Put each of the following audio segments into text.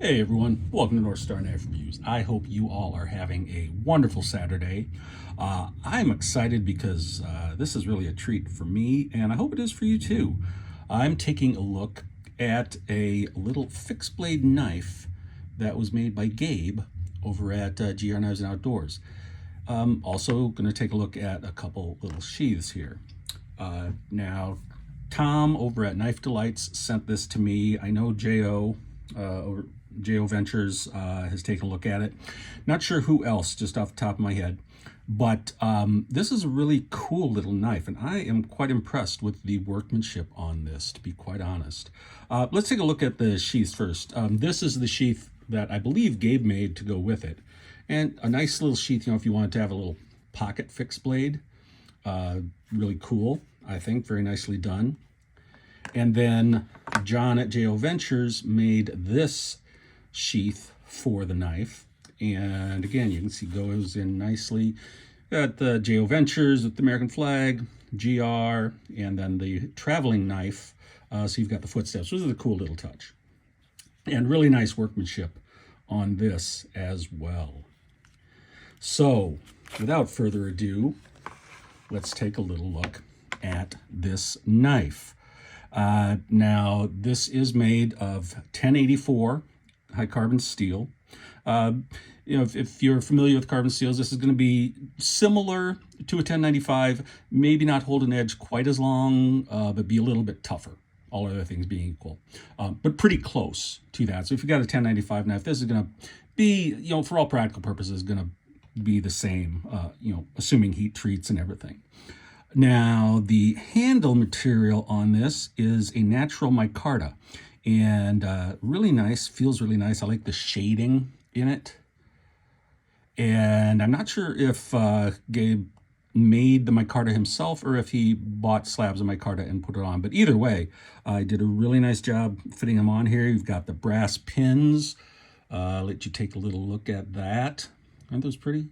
Hey everyone, welcome to North Star Knife Reviews. I hope you all are having a wonderful Saturday. I'm excited because this is really a treat for me, and I hope it is for you too. I'm taking a look at a little fixed blade knife that was made by Gabe over at GR Knives and Outdoors. Also going to take a look at a couple little sheaths here. Now, Tom over at Knife Delights sent this to me. I know over Jo Ventures has taken a look at it. Not sure who else, just off the top of my head. But this is a really cool little knife, and I am quite impressed with the workmanship on this, to be quite honest. Let's take a look at the sheath first. This is the sheath that I believe Gabe made to go with it. And a nice little sheath, if you wanted to have a little pocket fixed blade. Really cool, I think, very nicely done. And then John at Jo Ventures made this sheath for the knife. And again, you can see goes in nicely. Got the Jo Ventures with the American flag, GR, and then the traveling knife. So you've got the footsteps. This is a cool little touch. And really nice workmanship on this as well. So without further ado, let's take a little look at this knife. Now, this is made of 1084 high carbon steel. If you're familiar with carbon steels, this is going to be similar to a 1095, maybe not hold an edge quite as long, but be a little bit tougher, all other things being equal, but pretty close to that. So if you got a 1095 knife, this is going to be, for all practical purposes, going to be the same, assuming heat treats and everything. Now, the handle material on this is a natural micarta, and really nice, feels really nice. I like the shading in it. And I'm not sure if Gabe made the micarta himself or if he bought slabs of micarta and put it on. But either way, I did a really nice job fitting them on here. You've got the brass pins. I'll let you take a little look at that. Aren't those pretty?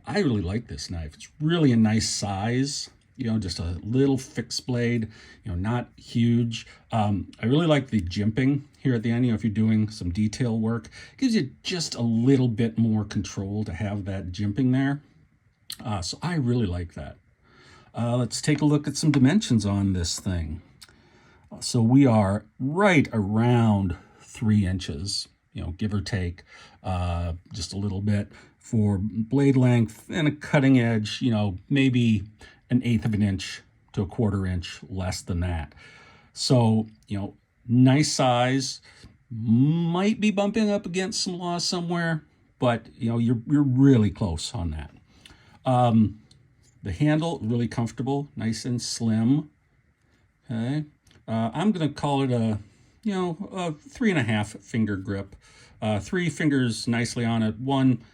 I really like this knife. It's really a nice size, just a little fixed blade, not huge. I really like the jimping here at the end. If you're doing some detail work, it gives you just a little bit more control to have that jimping there. So I really like that. Let's take a look at some dimensions on this thing. So we are right around 3 inches, give or take, just a little bit for blade length, and a cutting edge, maybe 1/8 of an inch to 1/4 inch less than that. So, nice size, might be bumping up against some laws somewhere, but you're really close on that. The handle, really comfortable, nice and slim. Okay. I'm going to call it a 3.5 finger grip. 3 fingers nicely on it, 1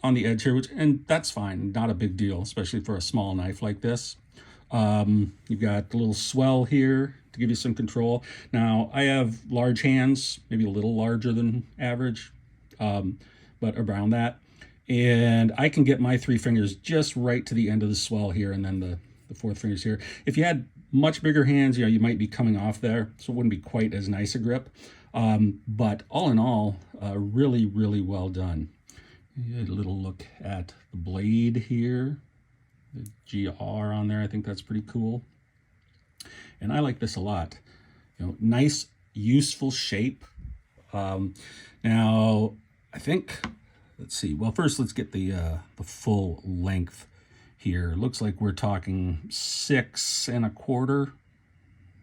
on the edge here, and that's fine, not a big deal, especially for a small knife like this. You've got the little swell here to give you some control. Now, I have large hands, maybe a little larger than average, but around that. And I can get my 3 fingers just right to the end of the swell here, and then the 4th finger's here. If you had much bigger hands, you might be coming off there, so it wouldn't be quite as nice a grip. But all in all, really, really well done. A little look at the blade here, the GR on there. I think that's pretty cool. And I like this a lot. Nice, useful shape. Now, I think, let's see. Well, first let's get the full length here. Looks like we're talking 6 1/4,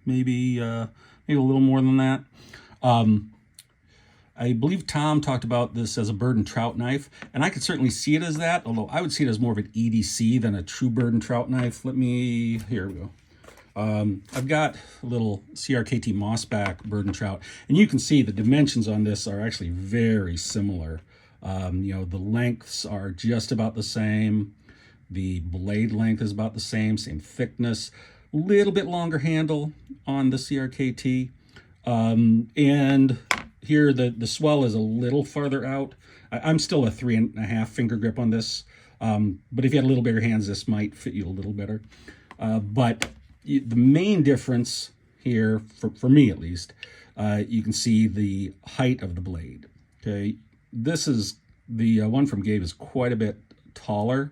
maybe a little more than that. I believe Tom talked about this as a bird and trout knife, and I could certainly see it as that, although I would see it as more of an EDC than a true bird and trout knife. Here we go. I've got a little CRKT Mossback bird and trout, and you can see the dimensions on this are actually very similar. The lengths are just about the same. The blade length is about the same thickness, a little bit longer handle on the CRKT. And here the swell is a little farther out. I'm still a 3.5 finger grip on this, but if you had a little bigger hands, this might fit you a little better. But the main difference here, for me at least, you can see the height of the blade. Okay, this is the one from Gabe is quite a bit taller,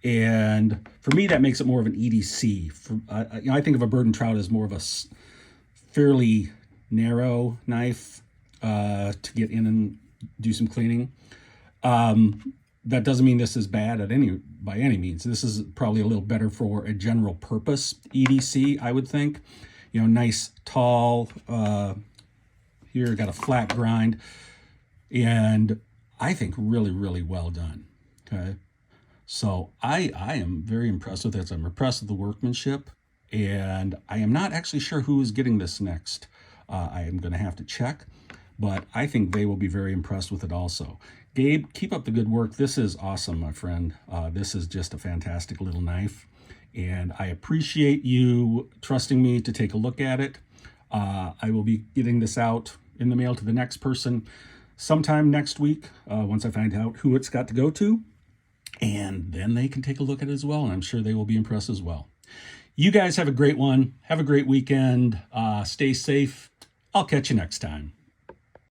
and for me that makes it more of an EDC. I think of a bird and trout as more of a fairly narrow knife to get in and do some cleaning. That doesn't mean this is bad by any means. This is probably a little better for a general purpose EDC, I would think. You know, nice, tall, here got a flat grind, and I think really, really well done, okay? So I am very impressed with this. I'm impressed with the workmanship, and I am not actually sure who is getting this next. I am going to have to check, but I think they will be very impressed with it also. Gabe, keep up the good work. This is awesome, my friend. This is just a fantastic little knife, and I appreciate you trusting me to take a look at it. I will be getting this out in the mail to the next person sometime next week, once I find out who it's got to go to, and then they can take a look at it as well, and I'm sure they will be impressed as well. You guys have a great one. Have a great weekend. Stay safe. I'll catch you next time.